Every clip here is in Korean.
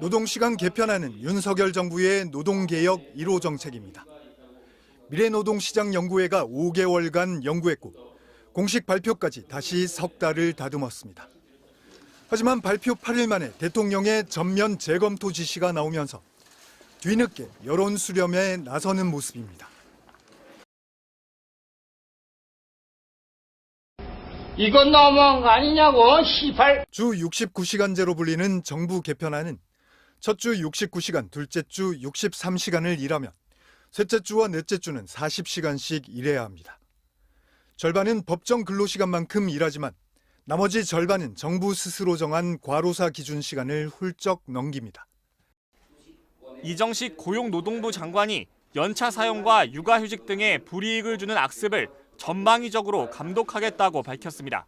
노동시간 개편안은 윤석열 정부의 노동개혁 1호 정책입니다. 미래노동시장연구회가 5개월간 연구했고 공식 발표까지 다시 석 달을 다듬었습니다. 하지만 발표 8일 만에 대통령의 전면 재검토 지시가 나오면서 뒤늦게 여론 수렴에 나서는 모습입니다. 이건 너무한 거 아니냐고, 시발. 주 69시간제로 불리는 정부 개편안은 첫 주 69시간, 둘째 주 63시간을 일하면 셋째 주와 넷째 주는 40시간씩 일해야 합니다. 절반은 법정 근로시간만큼 일하지만 나머지 절반은 정부 스스로 정한 과로사 기준 시간을 훌쩍 넘깁니다. 이정식 고용노동부 장관이 연차 사용과 육아휴직 등의 불이익을 주는 악습을 전방위적으로 감독하겠다고 밝혔습니다.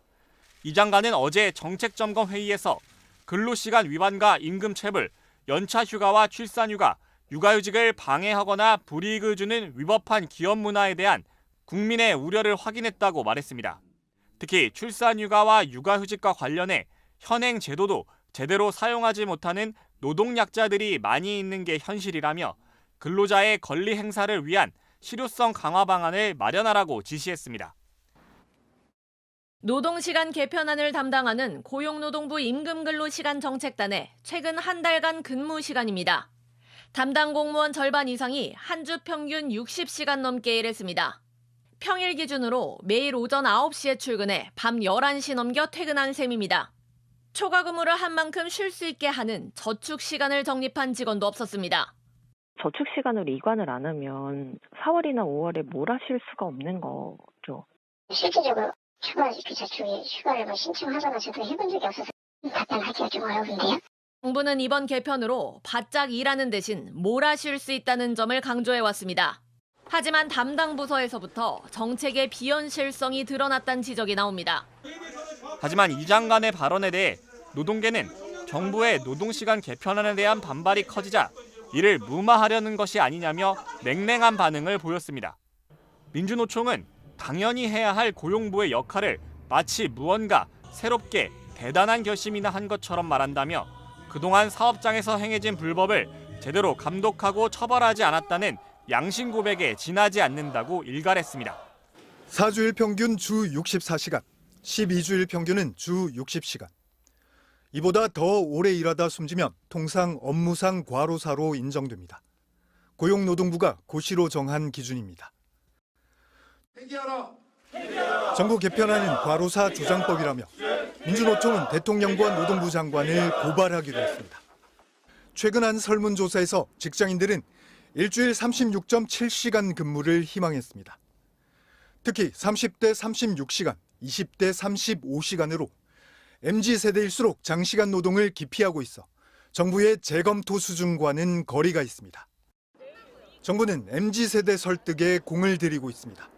이 장관은 어제 정책점검 회의에서 근로시간 위반과 임금체불, 연차휴가와 출산휴가, 육아휴직을 방해하거나 불이익을 주는 위법한 기업 문화에 대한 국민의 우려를 확인했다고 말했습니다. 특히 출산휴가와 육아휴직과 관련해 현행 제도도 제대로 사용하지 못하는 노동약자들이 많이 있는 게 현실이라며 근로자의 권리 행사를 위한 실효성 강화 방안을 마련하라고 지시했습니다. 노동시간 개편안을 담당하는 고용노동부 임금근로시간 정책단의 최근 한 달간 근무 시간입니다. 담당 공무원 절반 이상이 한 주 평균 60시간 넘게 일했습니다. 평일 기준으로 매일 오전 9시에 출근해 밤 11시 넘겨 퇴근한 셈입니다. 초과 근무를 한 만큼 쉴 수 있게 하는 저축 시간을 적립한 직원도 없었습니다. 저축 시간으로 이관을 안 하면 4월이나 5월에 몰아쉴 수가 없는 거죠. 실질적으로 휴가를 신청하거나 저도 해본 적이 없어서 답변하기가 좀 어려운데요. 정부는 이번 개편으로 바짝 일하는 대신 몰아쉴 수 있다는 점을 강조해왔습니다. 하지만 담당 부서에서부터 정책의 비현실성이 드러났다는 지적이 나옵니다. 하지만 이 장관의 발언에 대해 노동계는 정부의 노동시간 개편안에 대한 반발이 커지자 이를 무마하려는 것이 아니냐며 냉랭한 반응을 보였습니다. 민주노총은 당연히 해야 할 고용부의 역할을 마치 무언가 새롭게 대단한 결심이나 한 것처럼 말한다며 그동안 사업장에서 행해진 불법을 제대로 감독하고 처벌하지 않았다는 양심 고백에 지나지 않는다고 일갈했습니다. 4주일 평균 주 64시간, 12주일 평균은 주 60시간. 이보다 더 오래 일하다 숨지면 통상 업무상 과로사로 인정됩니다. 고용노동부가 고시로 정한 기준입니다. 정부 개편안은 과로사 조장법이라며 민주노총은 대통령과 노동부 장관을 고발하기로 했습니다. 최근 한 설문조사에서 직장인들은 일주일 36.7시간 근무를 희망했습니다. 특히 30대 36시간, 20대 35시간으로 MZ세대일수록 장시간 노동을 기피하고 있어 정부의 재검토 수준과는 거리가 있습니다. 정부는 MZ세대 설득에 공을 들이고 있습니다.